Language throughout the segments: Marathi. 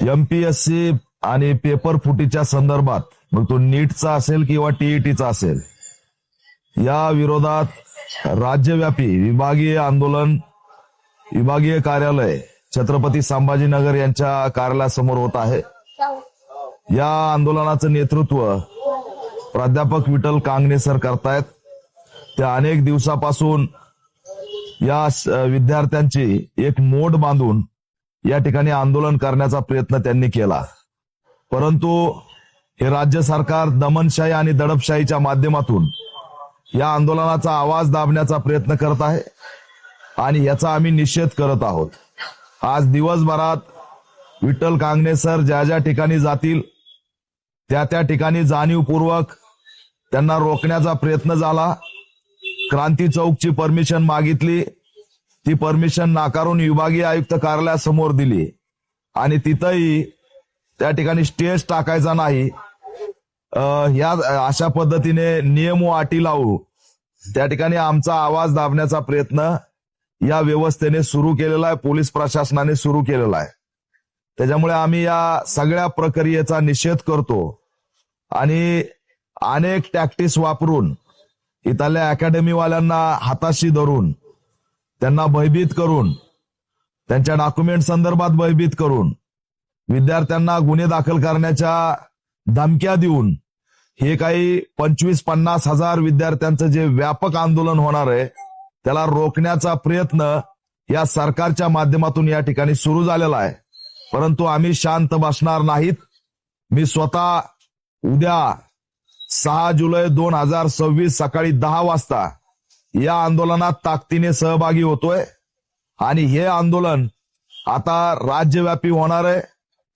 एमपीएससी आणि पेपर फुटीच्या संदर्भात, मग तो नीटचा असेल किंवा टीईटीचा असेल, या विरोधात राज्यव्यापी विभागीय आंदोलन, विभागीय कार्यालय छत्रपती संभाजीनगर यांच्या कार्यालयासमोर होत आहे. या आंदोलनाचं नेतृत्व प्राध्यापक विठ्ठल कांगणे सर करतायत. ते अनेक दिवसापासून या विद्यार्थ्यांची एक मोड बांधून या ठिकाणी आंदोलन करण्याचा प्रयत्न त्यांनी केला, परंतु हे राज्य सरकार दमनशाही आणि दडपशाहीच्या माध्यमातून या आंदोलनाचा आवाज दाबण्याचा प्रयत्न करत आहे आणि याचा आम्ही निषेध करत आहोत. आज दिवसभरात विठ्ठल कांगणे सर ज्या ज्या ठिकाणी जातील त्या त्या ठिकाणी जाणीवपूर्वक त्यांना रोखण्याचा प्रयत्न झाला. क्रांती चौकची परमिशन मागितली, ती परमिशन नाकारून विभागीय आयुक्त कार्यालयासमोर दिली आणि तिथंही त्या ठिकाणी स्टेज टाकायचा नाही, या अशा पद्धतीने नियम व अटी लावू त्या ठिकाणी आमचा आवाज दाबण्याचा प्रयत्न या व्यवस्थेने सुरू केलेला आहे, पोलीस प्रशासनाने सुरू केलेला आहे. त्याच्यामुळे आम्ही या सगळ्या प्रक्रियेचा निषेध करतो आणि अनेक टॅक्टिक्स वापरून इथल्या अकॅडमीवाल्यांना हाताशी धरून त्यांना भयभीत करून, त्यांच्या डॉक्युमेंट संदर्भात भयभीत करून, विद्यार्थ्यांना गुन्हे दाखल करण्याच्या धमक्या देऊन हे काही 25-50 हजार विद्यार्थ्यांचं जे व्यापक आंदोलन होणार आहे त्याला रोखण्याचा प्रयत्न या सरकारच्या माध्यमातून या ठिकाणी सुरू झालेला आहे. परंतु आम्ही शांत बसणार नाहीत. मी स्वतः उद्या 6 जुलै 2026 सकाळी 10 वाजता या आंदोलनात ताकदीने सहभागी होतोय आणि हे आंदोलन आता राज्यव्यापी होणार आहे.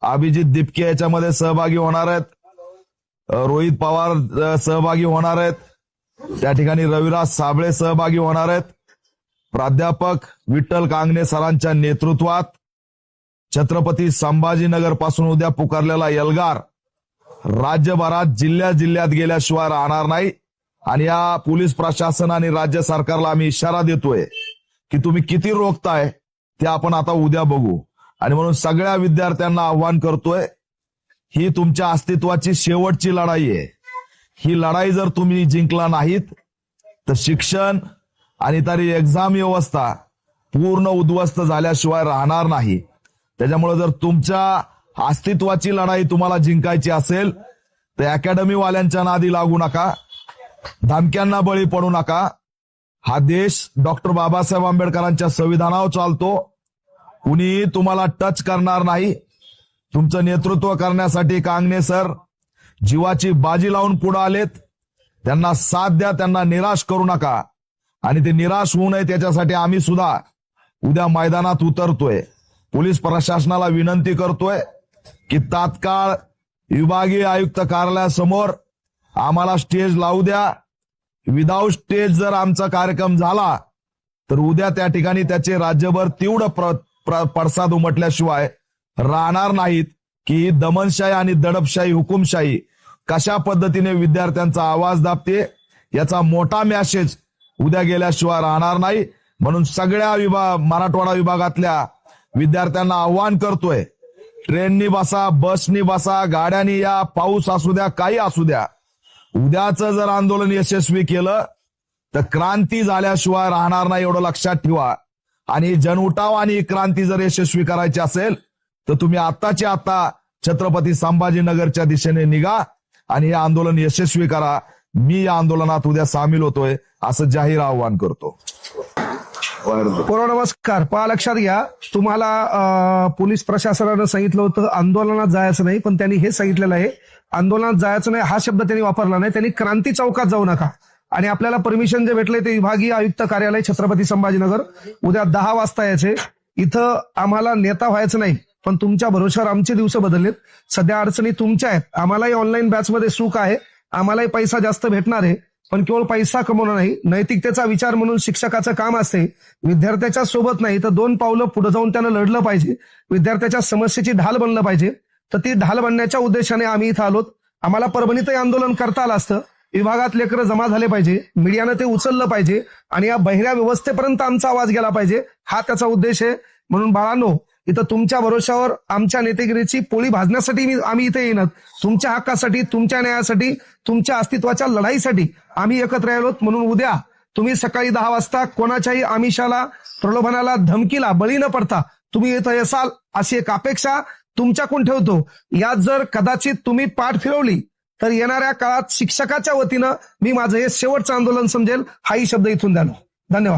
अभिजित दिपके याच्यामध्ये सहभागी होणार आहेत, रोहित पवार सहभागी होणार आहेत, त्या ठिकाणी रविराज साबळे सहभागी होणार आहेत. प्राध्यापक विठ्ठल कांगणे सरांच्या नेतृत्वात छत्रपती संभाजीनगर पासून उद्या पुकारलेला एल्गार राज्यभरात जिल्ह्यात गेल्याशिवाय राहणार नाही. आणि या पोलीस प्रशासन आणि राज्य सरकारला आम्ही इशारा देतोय की तुम्ही किती रोखताय ते आपण आता उद्या बघू. आणि म्हणून सगळ्या विद्यार्थ्यांना आव्हान करतोय, ही तुमच्या अस्तित्वाची शेवटची लढाई आहे. ही लढाई जर तुम्ही जिंकला नाहीत तर शिक्षण आणि तरी एक्झाम व्यवस्था पूर्ण उद्ध्वस्त झाल्याशिवाय राहणार नाही. त्याच्यामुळे जर तुमच्या अस्तित्वाची लढाई तुम्हाला जिंकायची असेल तर अकॅडमीवाल्यांच्या नादी लागू नका, धमक्यांना बळी पडू नका. हा देश डॉक्टर बाबासाहेब आंबेडकरांच्या संविधानावर चालतो. कुणी तुम्हाला टच करणार नाही. तुमचं नेतृत्व करण्यासाठी कांगणे सर जीवाची बाजी लावून पुढे आलेत. त्यांना साथ द्या, त्यांना निराश करू नका. आणि ते निराश होऊ नये त्याच्यासाठी आम्ही सुद्धा उद्या मैदानात उतरतोय. पोलीस प्रशासनाला विनंती करतोय की तात्काळ विभागीय आयुक्त कार्यालयासमोर आम्हाला स्टेज लावू द्या. विदाऊट स्टेज जर आमचा कार्यक्रम झाला तर उद्या त्या ठिकाणी त्याचे राज्यभर तीव्र पडसाद उमटल्याशिवाय राहणार नाहीत की दमनशाही आणि दडपशाही, हुकुमशाही कशा पद्धतीने विद्यार्थ्यांचा आवाज दाबते याचा मोठा मॅसेज उद्या गेल्याशिवाय राहणार नाही. म्हणून सगळ्या मराठवाडा विभागातल्या विद्यार्थ्यांना आव्हान करतोय, ट्रेननी बसा, बसनी बसा, गाड्यांनी या, पाऊस असू द्या, काही असू द्या, उद्याचं जर आंदोलन यशस्वी केलं तर क्रांती झाल्याशिवाय राहणार नाही, एवढं लक्षात ठेवा. आणि जनउठाव आणि क्रांती जर यशस्वी करायची असेल तर तुम्ही आत्ताची आता छत्रपती संभाजीनगरच्या दिशेने निघा आणि हे आंदोलन यशस्वी करा. मी या आंदोलनात उद्या सामील होतोय असं जाहीर आवाहन करतो. नमस्कार. लक्षात घ्या, तुम्हाला पोलीस प्रशासनानं सांगितलं होतं आंदोलनात जायचं नाही, पण त्यांनी हे सांगितलेलं आहे आंदोलनात जायचं नाही हा शब्द त्यांनी वापरला नाही. त्यांनी क्रांती चौकात जाऊ नका. आणि आपल्याला परमिशन जे भेटले ते विभागीय आयुक्त कार्यालय छत्रपती संभाजीनगर उद्या 10 वाजता यायचे. इथं आम्हाला नेता व्हायचं नाही, पण तुमच्या भरोश्यावर आमचे दिवस बदललेत. सध्या अडचणी तुमच्या आहेत. आम्हालाही ऑनलाईन बॅचमध्ये सुख आहे, आम्हालाही पैसा जास्त भेटणार आहे, पण केवळ पैसा कमवणं नाही, नैतिकतेचा विचार म्हणून शिक्षकाचं काम असते. विद्यार्थ्याच्या सोबत नाही तर 2 पावलं पुढे जाऊन त्यानं लढलं पाहिजे. विद्यार्थ्याच्या समस्येची ढाल बनलं पाहिजे. तर ती ढाल बनण्याच्या उद्देशाने आम्ही इथं आलोत. आम्हाला परभणीतही आंदोलन करता आलं असतं. विभागात लेकरं जमा झाले पाहिजे, मीडियानं ते उचललं पाहिजे आणि या बहिऱ्या व्यवस्थेपर्यंत आमचा आवाज गेला पाहिजे, हा त्याचा उद्देश आहे. म्हणून बाळांनो, इथं तुमच्या भरोशावर आमच्या नेतेगिरीची पोळी भाजण्यासाठी आम्ही इथे येणार. तुमच्या हक्कासाठी, तुमच्या न्यायासाठी, तुमच्या अस्तित्वाच्या लढाईसाठी आम्ही एकत्र आलो. म्हणून उद्या तुम्ही सकाळी 10 वाजता कोणाच्याही आमिषाला, प्रलोभनाला, धमकीला बळी न पडता तुम्ही इथं येसाल अशी एक अपेक्षा तुमच्याकडून ठेवतो. यात जर कदाचित तुम्ही पाठ फिरवली तर येणाऱ्या काळात शिक्षकाच्या वतीनं मी माझं हे शेवटचं आंदोलन समजेल, हाही शब्द इथून द्यालो. धन्यवाद.